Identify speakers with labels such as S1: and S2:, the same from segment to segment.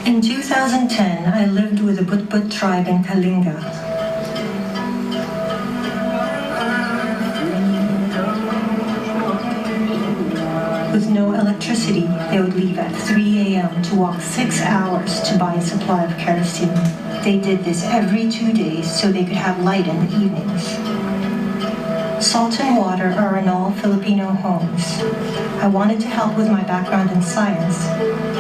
S1: In 2010, I lived with the Butbut tribe in Kalinga. With no electricity, they would leave at 3 a.m. to walk 6 hours to buy a supply of kerosene. They did this every 2 days so they could have light in the evenings. Salt and water are in all Filipino homes. I wanted to help with my background in science.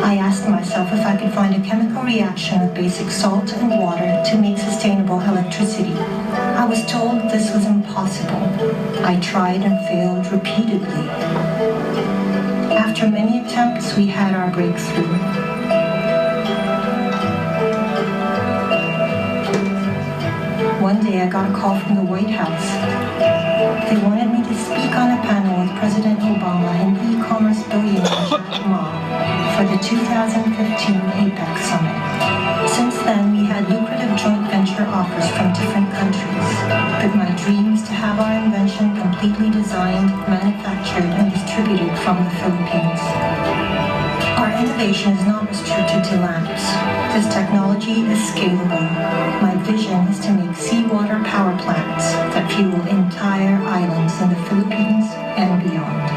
S1: I asked myself if I could find a chemical reaction with basic salt and water to make sustainable electricity. I was told this was impossible. I tried and failed repeatedly. After many attempts, we had our breakthrough. One day I got a call from the White House. They wanted me to speak on a panel with President Obama and e-commerce billionaire Jack Ma for the 2015 APEC Summit. Since then, we had lucrative joint venture offers from different countries, but my dream is to have our invention completely designed, manufactured, and distributed from the Philippines. Our innovation is not restricted to lamps. This technology is scalable. My vision is to make seawater power plants that fuel entire islands in the Philippines and beyond.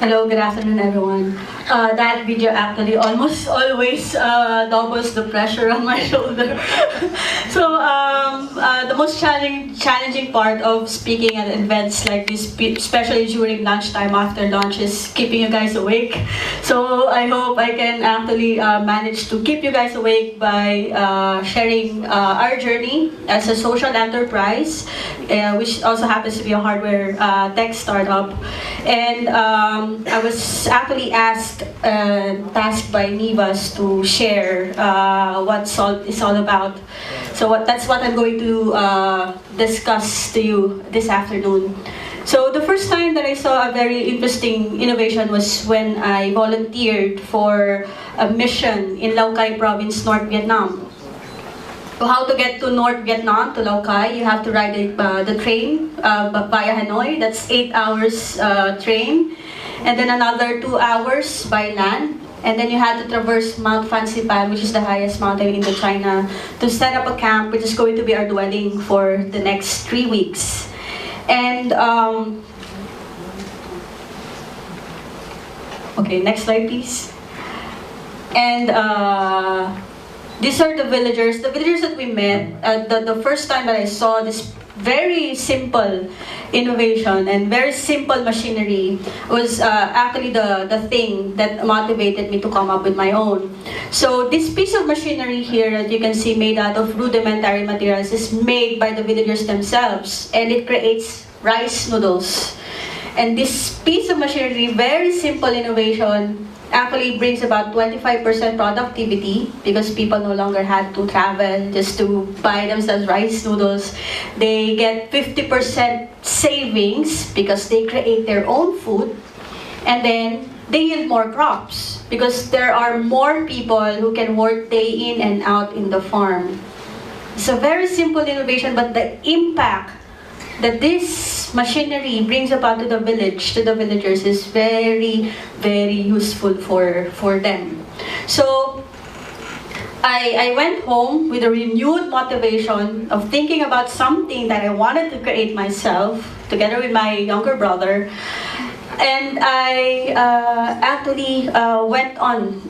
S2: Hello, good afternoon everyone. That video actually almost always doubles the pressure on my shoulder. So the most challenging part of speaking at events like this, especially during lunchtime after lunch, is keeping you guys awake. So I hope I can actually manage to keep you guys awake by sharing our journey as a social enterprise, which also happens to be a hardware tech startup. And I was actually tasked by Nivas to share what SALT is all about. So that's what I'm going to discuss to you this afternoon. So the first time that I saw a very interesting innovation was when I volunteered for a mission in Lao Cai province, North Vietnam. So how to get to North Vietnam, to Lao Cai, you have to ride the train via Hanoi. That's 8 hours train. And then another 2 hours by land. And then you had to traverse Mount Fansipan, which is the highest mountain in China, to set up a camp, which is going to be our dwelling for the next 3 weeks. And, okay, next slide please. And these are the villagers that we met. The first time that I saw this very simple innovation and very simple machinery was actually the thing that motivated me to come up with my own. So this piece of machinery here that you can see made out of rudimentary materials is made by the villagers themselves, and it creates rice noodles. And this piece of machinery, very simple innovation, actually brings about 25% productivity because people no longer had to travel just to buy themselves rice noodles. They get 50% savings because they create their own food, and then they yield more crops because there are more people who can work day in and out in the farm. It's a very simple innovation, but the impact that this machinery brings about to the village, to the villagers, is very, very useful for them. So I went home with a renewed motivation of thinking about something that I wanted to create myself, together with my younger brother. And I actually went on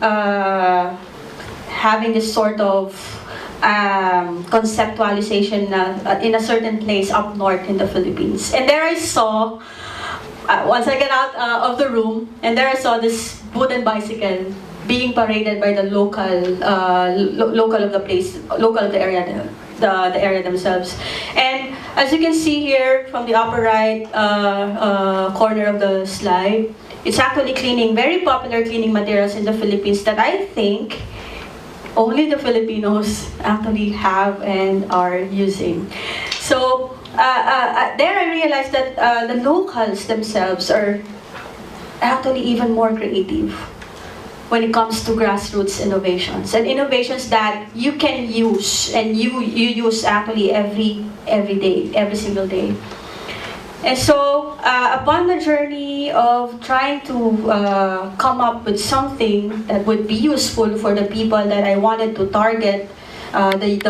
S2: having this sort of conceptualization in a certain place up north in the Philippines. And there I saw, once I get out of the room, and there I saw this wooden bicycle being paraded by the local of the place, local of the area, the area themselves. And as you can see here from the upper right corner of the slide, it's actually cleaning, very popular cleaning materials in the Philippines that I think only the Filipinos actually have and are using. So there I realized that the locals themselves are actually even more creative when it comes to grassroots innovations, and innovations that you can use, and you use actually every every day, every single day. And so, upon the journey of trying to come up with something that would be useful for the people that I wanted to target, the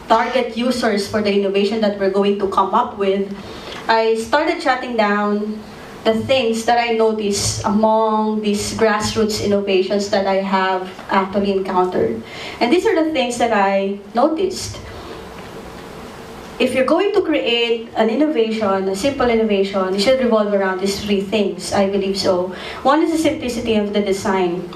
S2: target users for the innovation that we're going to come up with, I started jotting down the things that I noticed among these grassroots innovations that I have actually encountered. And these are the things that I noticed. If you're going to create an innovation, a simple innovation, it should revolve around these three things, I believe so. One is the simplicity of the design.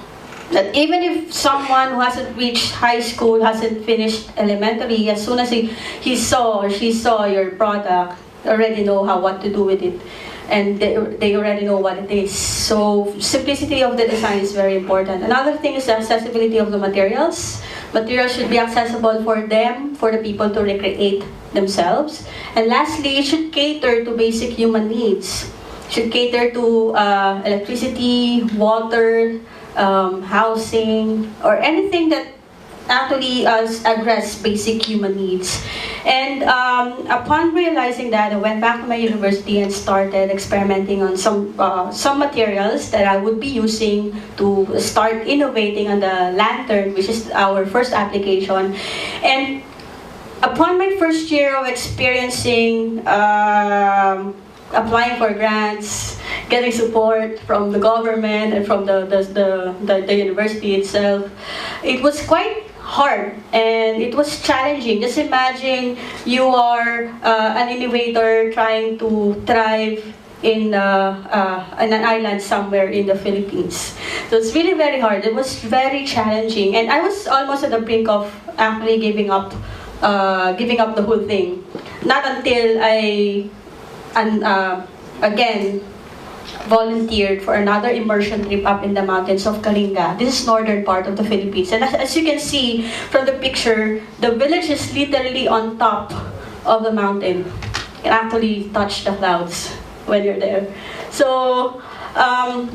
S2: That even if someone who hasn't reached high school, hasn't finished elementary, as soon as he saw or she saw your product, already know what to do with it. And they already know what it is. So simplicity of the design is very important. Another thing is the accessibility of the materials. Materials should be accessible for them, for the people to recreate themselves. And lastly, it should cater to basic human needs. It should cater to electricity, water, housing, or anything that actually address basic human needs. And upon realizing that, I went back to my university and started experimenting on some materials that I would be using to start innovating on the lantern, which is our first application. And upon my first year of experiencing applying for grants, getting support from the government and from the university itself, it was quite hard and it was challenging. Just imagine you are an innovator trying to thrive in an island somewhere in the Philippines. So it's really very hard. It was very challenging, and I was almost at the brink of actually giving up the whole thing. Not until I again volunteered for another immersion trip up in the mountains of Kalinga. This is northern part of the Philippines. And as you can see from the picture, the village is literally on top of the mountain. You can actually touch the clouds when you're there. So,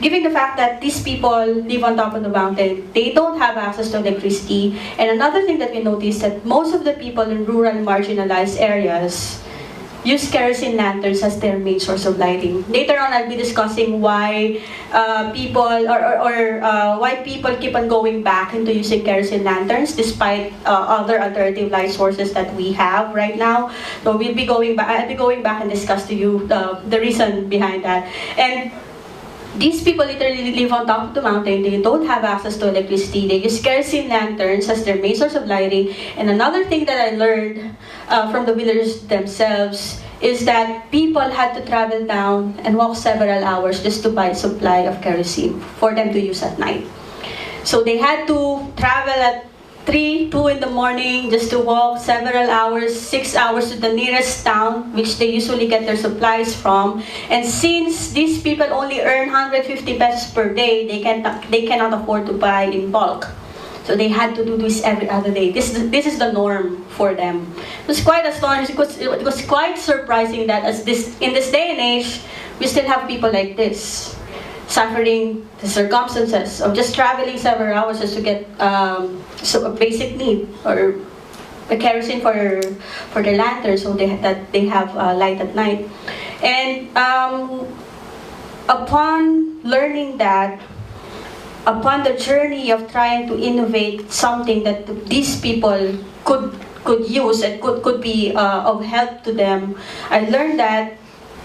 S2: given the fact that these people live on top of the mountain, they don't have access to electricity. And another thing that we noticed that most of the people in rural marginalized areas use kerosene lanterns as their main source of lighting. Later on, I'll be discussing why people why people keep on going back into using kerosene lanterns despite other alternative light sources that we have right now. So we'll be going back. I'll be going back and discuss to you the reason behind that. And these people literally live on top of the mountain. They don't have access to electricity. They use kerosene lanterns as their main source of lighting. And another thing that I learned from the villagers themselves is that people had to travel down and walk several hours just to buy a supply of kerosene for them to use at night. So they had to travel at 2 in the morning just to walk several hours, 6 hours to the nearest town, which they usually get their supplies from. And since these people only earn 150 pesos per day, they cannot afford to buy in bulk. So they had to do this every other day. This is the norm for them. It was quite astonishing. It was quite surprising that in this day and age, we still have people like this, suffering the circumstances of just traveling several hours just to get a basic need or a kerosene for their lantern, so that they have light at night. And upon learning that, upon the journey of trying to innovate something that these people could use and could be of help to them, I learned that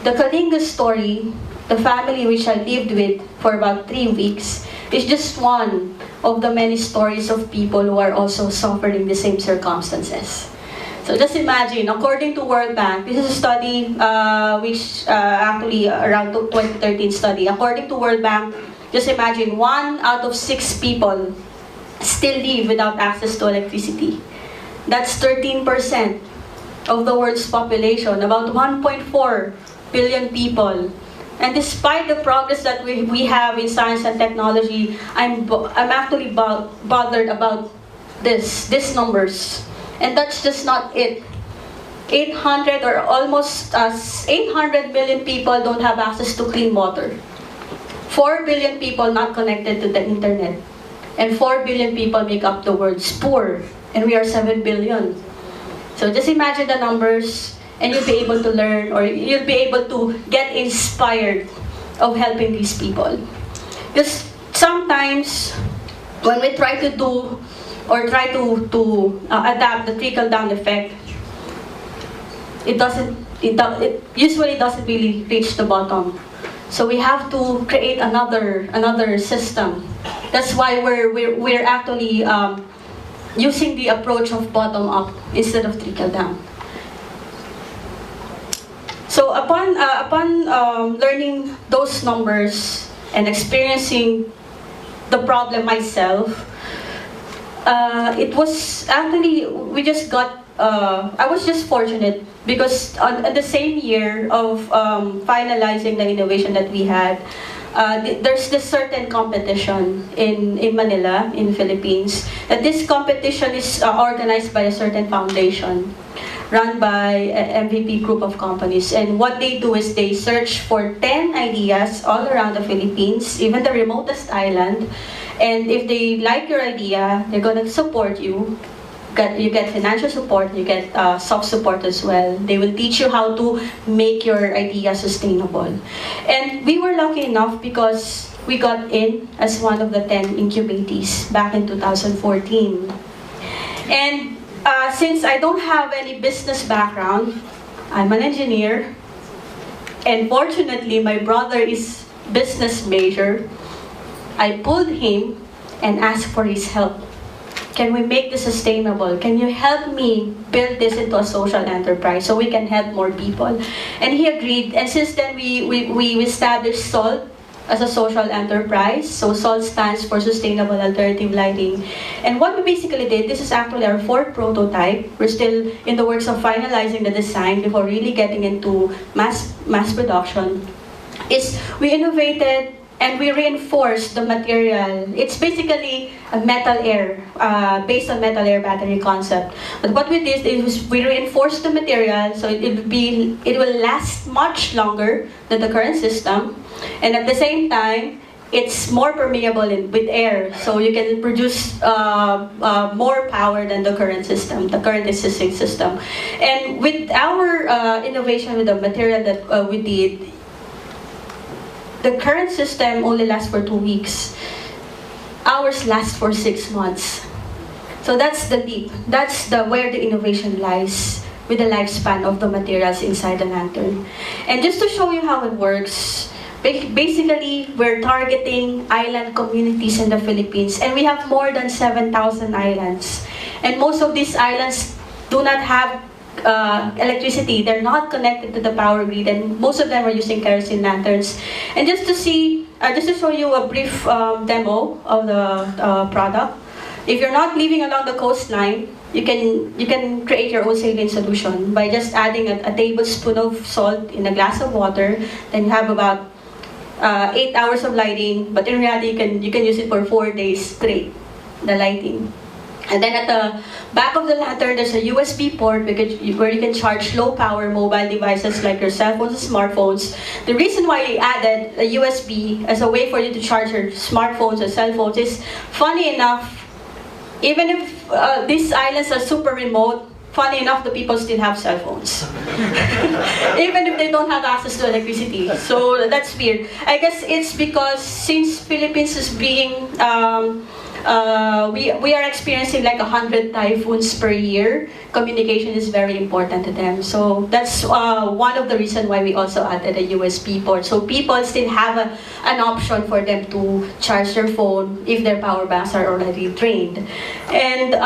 S2: the Kalinga story, the family which I lived with for about 3 weeks, is just one of the many stories of people who are also suffering the same circumstances. So just imagine, according to World Bank, this is a study which actually around 2013 study. According to World Bank, just imagine 1 out of 6 people still live without access to electricity. That's 13% of the world's population, about 1.4 billion people. And despite the progress that we have in science and technology, I'm actually bothered about these numbers. And that's just not it. 800 or almost 800 million people don't have access to clean water. 4 billion people not connected to the internet. And 4 billion people make up the world's poor. And we are 7 billion. So just imagine the numbers, and you'll be able to learn, or you'll be able to get inspired of helping these people. Because sometimes when we try to do or try to adapt the trickle-down effect, it usually doesn't really reach the bottom. So we have to create another system. That's why we're actually using the approach of bottom-up instead of trickle-down. So upon learning those numbers and experiencing the problem myself, it was actually, I was just fortunate because on the same year of finalizing the innovation that we had, there's this certain competition in Manila, in Philippines. And this competition is organized by a certain foundation run by an MVP group of companies. And what they do is they search for 10 ideas all around the Philippines, even the remotest island. And if they like your idea, they're going to support you. You get financial support, you get soft support as well. They will teach you how to make your idea sustainable. And we were lucky enough because we got in as one of the 10 incubatees back in 2014. And since I don't have any business background, I'm an engineer, and fortunately my brother is business major. I pulled him and asked for his help. Can we make this sustainable? Can you help me build this into a social enterprise so we can help more people? And he agreed, and since then we established SALT as a social enterprise. So SALT stands for Sustainable Alternative Lighting. And what we basically did, this is actually our 4th prototype. We're still in the works of finalizing the design before really getting into mass production. Is we innovated and we reinforced the material. It's basically a metal air, based on metal air battery concept. But what we did is we reinforced the material so it will last much longer than the current system. And at the same time, it's more permeable with air, so you can produce more power than the current system, the current existing system. And with our innovation with the material that we did, the current system only lasts for 2 weeks. Ours lasts for 6 months. So that's the leap. That's where the innovation lies, with the lifespan of the materials inside the lantern. And just to show you how it works, basically we're targeting island communities in the Philippines, and we have more than 7,000 islands. And most of these islands do not have electricity. They're not connected to the power grid, and most of them are using kerosene lanterns. And just to show you a brief demo of the product. If you're not living along the coastline, you can create your own saline solution by just adding a tablespoon of salt in a glass of water. Then you have about 8 hours of lighting, but in reality you can use it for 4 days straight, the lighting. And then at the back of the lantern, there's a USB port where you can charge low-power mobile devices like your cell phones and smartphones. The reason why we added a USB as a way for you to charge your smartphones and cell phones is, funny enough, even if these islands are super remote, funny enough, the people still have cell phones. Even if they don't have access to electricity. So that's weird. I guess it's because since Philippines is being we are experiencing like 100 typhoons per year. Communication is very important to them. So that's one of the reasons why we also added a USB port. So people still have an option for them to charge their phone if their power banks are already drained. And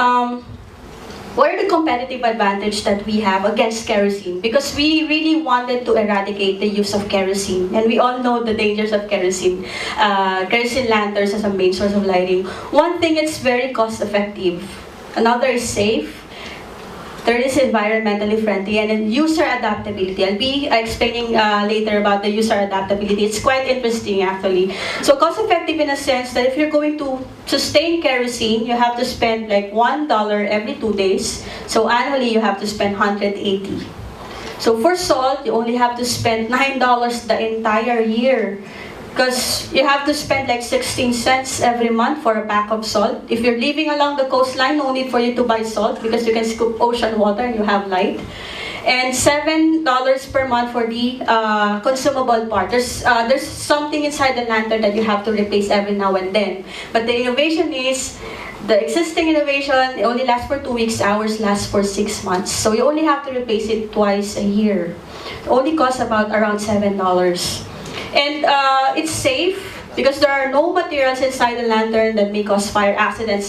S2: what are the competitive advantage that we have against kerosene? Because we really wanted to eradicate the use of kerosene, and we all know the dangers of kerosene. Kerosene lanterns as a main source of lighting. One thing, it's very cost effective. Another is safe. Third is environmentally friendly, and then user adaptability. I'll be explaining later about the user adaptability. It's quite interesting actually. So cost effective in a sense that if you're going to sustain kerosene, you have to spend like $1 every 2 days. So annually you have to spend $180. So for salt, you only have to spend $9 the entire year. because you have to spend like 16 cents every month for a pack of salt. If you're living along the coastline, no need for you to buy salt because you can scoop ocean water and you have light. And $7 per month for the consumable part. There's something inside the lantern that you have to replace every now and then. But the innovation is, the existing innovation, it only lasts for 2 weeks, ours lasts for 6 months. So you only have to replace it twice a year. It only costs about around $7. And it's safe because there are no materials inside the lantern that may cause fire accidents.